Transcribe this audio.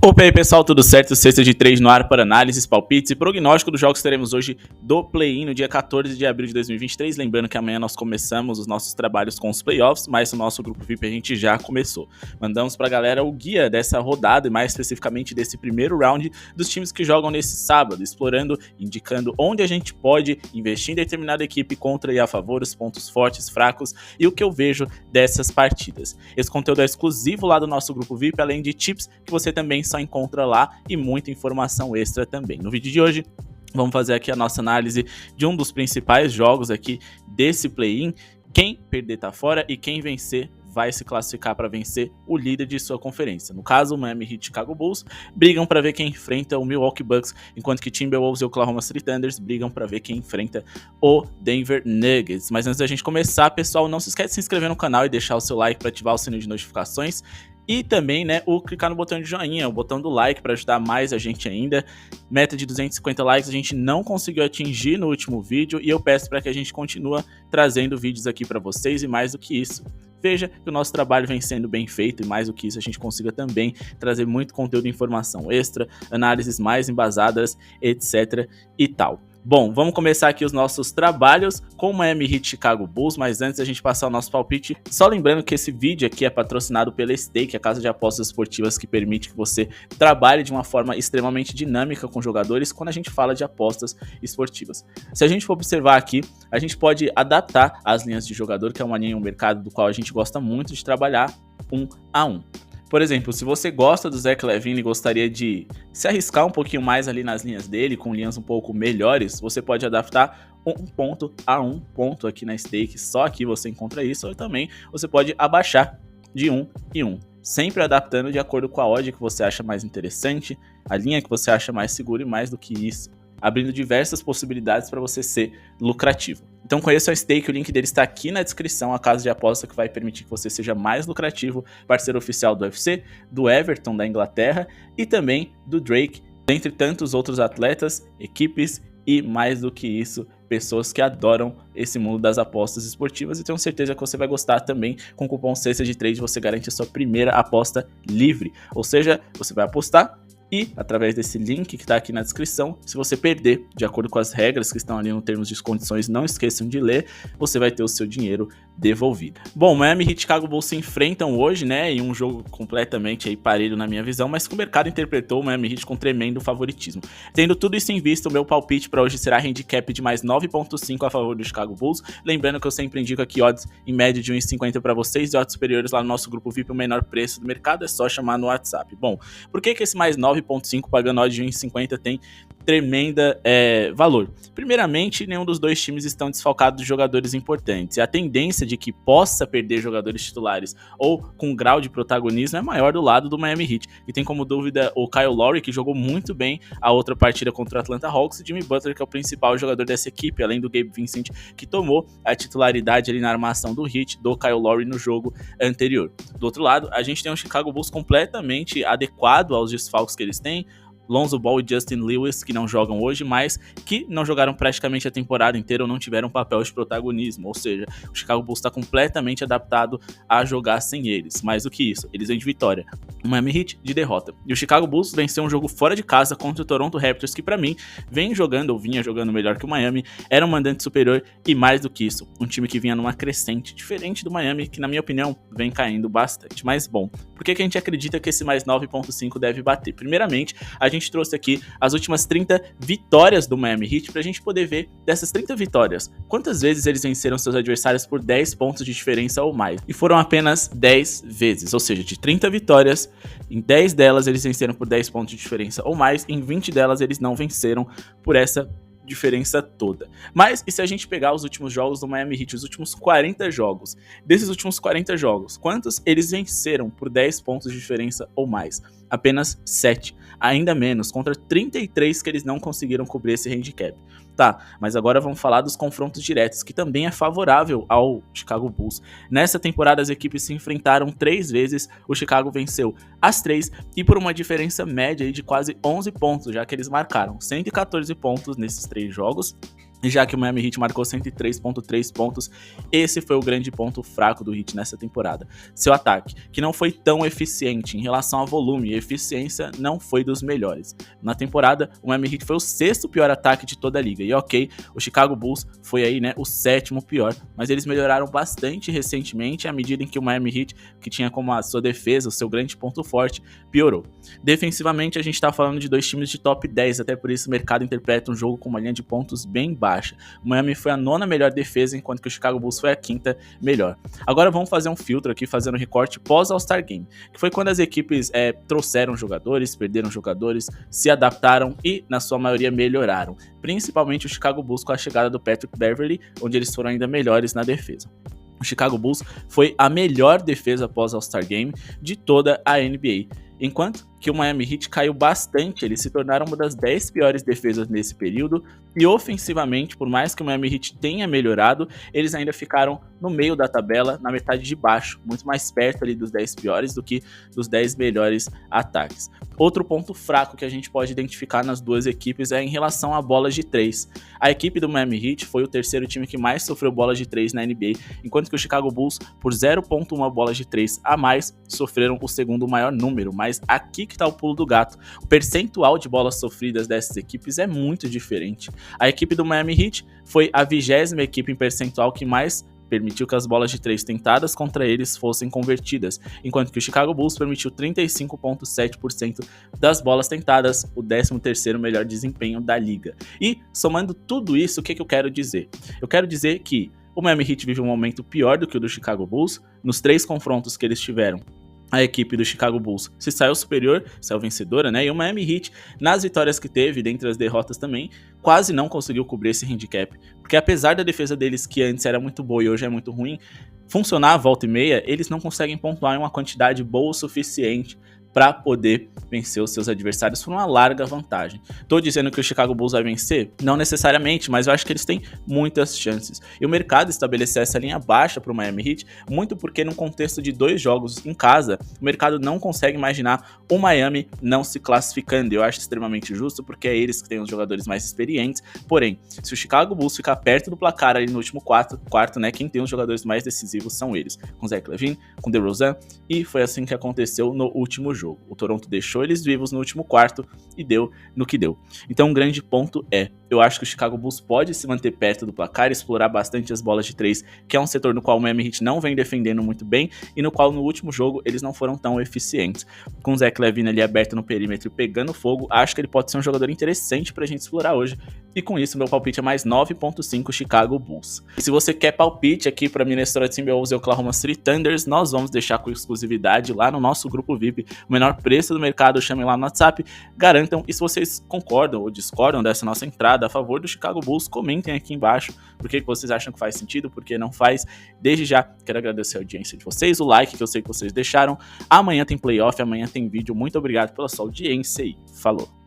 Opa aí pessoal, tudo certo? Sexta de 3 no ar para análises, palpites e prognóstico dos jogos que teremos hoje do Play-In no dia 14 de abril de 2023. Lembrando que amanhã nós começamos os nossos trabalhos com os playoffs, mas o nosso grupo VIP a gente já começou. Mandamos pra galera o guia dessa rodada e mais especificamente desse primeiro round dos times que jogam nesse sábado, explorando, indicando onde a gente pode investir em determinada equipe contra e a favor, os pontos fortes, fracos e o que eu vejo dessas partidas. Esse conteúdo é exclusivo lá do nosso grupo VIP, além de tips que você também só encontra lá e muita informação extra também. No vídeo de hoje, vamos fazer aqui a nossa análise de um dos principais jogos aqui desse play-in. Quem perder tá fora e quem vencer vai se classificar para vencer o líder de sua conferência. No caso, o Miami Heat e Chicago Bulls brigam para ver quem enfrenta o Milwaukee Bucks, enquanto que Timberwolves e Oklahoma City Thunders brigam para ver quem enfrenta o Denver Nuggets. Mas antes da gente começar, pessoal, não se esquece de se inscrever no canal e deixar o seu like para ativar o sininho de notificações. E também, o clicar no botão de joinha, o botão do like para ajudar mais a gente ainda. Meta de 250 likes a gente não conseguiu atingir no último vídeo e eu peço para que a gente continue trazendo vídeos aqui para vocês e mais do que isso. Veja que o nosso trabalho vem sendo bem feito e mais do que isso a gente consiga também trazer muito conteúdo e informação extra, análises mais embasadas, etc e tal. Bom, vamos começar aqui os nossos trabalhos com o Miami Heat e Chicago Bulls, mas antes da gente passar o nosso palpite, só lembrando que esse vídeo aqui é patrocinado pela Stake, a casa de apostas esportivas que permite que você trabalhe de uma forma extremamente dinâmica com jogadores quando a gente fala de apostas esportivas. Se a gente for observar aqui, a gente pode adaptar as linhas de jogador, que é uma linha em um mercado do qual a gente gosta muito de trabalhar 1 a 1. Por exemplo, se você gosta do Zach LaVine e gostaria de se arriscar um pouquinho mais ali nas linhas dele, com linhas um pouco melhores, você pode adaptar um ponto a um ponto aqui na Stake, só aqui você encontra isso, ou também você pode abaixar de 1 em 1, sempre adaptando de acordo com a odd que você acha mais interessante, a linha que você acha mais segura e mais do que isso, abrindo diversas possibilidades para você ser lucrativo. Então conheça a Stake, o link dele está aqui na descrição, a casa de aposta que vai permitir que você seja mais lucrativo, parceiro oficial do UFC, do Everton da Inglaterra e também do Drake, dentre tantos outros atletas, equipes e mais do que isso, pessoas que adoram esse mundo das apostas esportivas e tenho certeza que você vai gostar também. Com o cupom Sexta de Trade você garante a sua primeira aposta livre, ou seja, você vai apostar e, através desse link que está aqui na descrição, se você perder, de acordo com as regras que estão ali no termos de condições, não esqueçam de ler, você vai ter o seu dinheiro devolvido. Bom, Miami Heat e Chicago Bulls se enfrentam hoje, em um jogo completamente aí parelho na minha visão, mas que o mercado interpretou o Miami Heat com tremendo favoritismo. Tendo tudo isso em vista, o meu palpite para hoje será handicap de mais 9.5 a favor do Chicago Bulls, lembrando que eu sempre indico aqui odds em média de 1,50 para vocês e odds superiores lá no nosso grupo VIP, o menor preço do mercado, é só chamar no WhatsApp. Bom, por que esse mais 9.5 pagando odd de 1,50 tem tremenda valor? Primeiramente, nenhum dos dois times estão desfalcados de jogadores importantes. E a tendência de que possa perder jogadores titulares ou com grau de protagonismo é maior do lado do Miami Heat, que tem como dúvida o Kyle Lowry, que jogou muito bem a outra partida contra o Atlanta Hawks, e Jimmy Butler, que é o principal jogador dessa equipe, além do Gabe Vincent, que tomou a titularidade ali na armação do Heat, do Kyle Lowry no jogo anterior. Do outro lado, a gente tem um Chicago Bulls completamente adequado aos desfalques que eles têm, Lonzo Ball e Justin Lewis, que não jogam hoje, mas que não jogaram praticamente a temporada inteira ou não tiveram papel de protagonismo, ou seja, o Chicago Bulls está completamente adaptado a jogar sem eles. Mais do que isso, eles vêm de vitória, o Miami Heat de derrota. E o Chicago Bulls venceu um jogo fora de casa contra o Toronto Raptors, que para mim vinha jogando melhor que o Miami, era um mandante superior e mais do que isso, um time que vinha numa crescente, diferente do Miami, que na minha opinião vem caindo bastante. Mas bom, por que a gente acredita que esse mais 9.5 deve bater? Primeiramente, a gente trouxe aqui as últimas 30 vitórias do Miami Heat pra gente poder ver dessas 30 vitórias, quantas vezes eles venceram seus adversários por 10 pontos de diferença ou mais. E foram apenas 10 vezes, ou seja, de 30 vitórias, em 10 delas eles venceram por 10 pontos de diferença ou mais, em 20 delas eles não venceram por essa diferença toda. Mas e se a gente pegar os últimos jogos do Miami Heat, os últimos 40 jogos, desses últimos 40 jogos, quantos eles venceram por 10 pontos de diferença ou mais? Apenas 7, ainda menos, contra 33 que eles não conseguiram cobrir esse handicap. Tá, mas agora vamos falar dos confrontos diretos, que também é favorável ao Chicago Bulls. Nessa temporada as equipes se enfrentaram 3 vezes, o Chicago venceu as 3 e por uma diferença média de quase 11 pontos, já que eles marcaram 114 pontos nesses 3 jogos E já que o Miami Heat marcou 103,3 pontos, esse foi o grande ponto fraco do Heat nessa temporada. Seu ataque, que não foi tão eficiente em relação a volume e eficiência, não foi dos melhores. Na temporada, o Miami Heat foi o 6º pior ataque de toda a liga. E ok, o Chicago Bulls foi aí, né, o 7º pior, mas eles melhoraram bastante recentemente à medida em que o Miami Heat, que tinha como a sua defesa, o seu grande ponto forte, piorou. Defensivamente, a gente tá falando de dois times de top 10, até por isso o mercado interpreta um jogo com uma linha de pontos bem baixa. O Miami foi a 9ª melhor defesa, enquanto que o Chicago Bulls foi a 5ª melhor. Agora vamos fazer um filtro aqui, fazendo um recorte pós All-Star Game, que foi quando as equipes trouxeram jogadores, perderam jogadores, se adaptaram e, na sua maioria, melhoraram. Principalmente o Chicago Bulls com a chegada do Patrick Beverley, onde eles foram ainda melhores na defesa. O Chicago Bulls foi a melhor defesa pós All-Star Game de toda a NBA. Enquanto que o Miami Heat caiu bastante, eles se tornaram uma das 10 piores defesas nesse período, e ofensivamente, por mais que o Miami Heat tenha melhorado, eles ainda ficaram no meio da tabela, na metade de baixo, muito mais perto ali dos 10 piores do que dos 10 melhores ataques. Outro ponto fraco que a gente pode identificar nas duas equipes é em relação a bolas de 3. A equipe do Miami Heat foi o 3º time que mais sofreu bolas de 3 na NBA, enquanto que o Chicago Bulls, por 0,1 bolas de 3 a mais, sofreram o segundo maior número, mas aqui que tá o pulo do gato. O percentual de bolas sofridas dessas equipes é muito diferente. A equipe do Miami Heat foi a 20ª equipe em percentual que mais permitiu que as bolas de 3 tentadas contra eles fossem convertidas, enquanto que o Chicago Bulls permitiu 35,7% das bolas tentadas, o 13º melhor desempenho da liga. E, somando tudo isso, o que eu quero dizer? Eu quero dizer que o Miami Heat vive um momento pior do que o do Chicago Bulls. Nos 3 confrontos que eles tiveram, a equipe do Chicago Bulls se saiu superior, saiu vencedora, né? E o Miami Heat, nas vitórias que teve, dentre as derrotas também, quase não conseguiu cobrir esse handicap. Porque apesar da defesa deles, que antes era muito boa e hoje é muito ruim, funcionar a volta e meia, eles não conseguem pontuar em uma quantidade boa o suficiente para poder vencer os seus adversários por uma larga vantagem. Tô dizendo que o Chicago Bulls vai vencer? Não necessariamente, mas eu acho que eles têm muitas chances. E o mercado estabeleceu essa linha baixa para o Miami Heat, muito porque num contexto de 2 jogos em casa, o mercado não consegue imaginar o Miami não se classificando. Eu acho extremamente justo, porque é eles que têm os jogadores mais experientes. Porém, se o Chicago Bulls ficar perto do placar ali no último quarto, né, quem tem os jogadores mais decisivos são eles, com Zach LaVine, com DeRozan, e foi assim que aconteceu no último jogo. O Toronto deixou eles vivos no último quarto e deu no que deu. Então um grande ponto eu acho que o Chicago Bulls pode se manter perto do placar, explorar bastante as bolas de 3, que é um setor no qual o Miami Heat não vem defendendo muito bem e no qual no último jogo eles não foram tão eficientes. Com o Zach LaVine ali aberto no perímetro e pegando fogo, acho que ele pode ser um jogador interessante pra gente explorar hoje. E com isso, meu palpite é mais 9,5 Chicago Bulls. E se você quer palpite aqui para Minnesota Timberwolves e Oklahoma City Thunders, nós vamos deixar com exclusividade lá no nosso grupo VIP, o menor preço do mercado, chamem lá no WhatsApp, garantam. E se vocês concordam ou discordam dessa nossa entrada a favor do Chicago Bulls, comentem aqui embaixo por que vocês acham que faz sentido, por que não faz. Desde já, quero agradecer a audiência de vocês, o like que eu sei que vocês deixaram. Amanhã tem playoff, amanhã tem vídeo. Muito obrigado pela sua audiência e falou!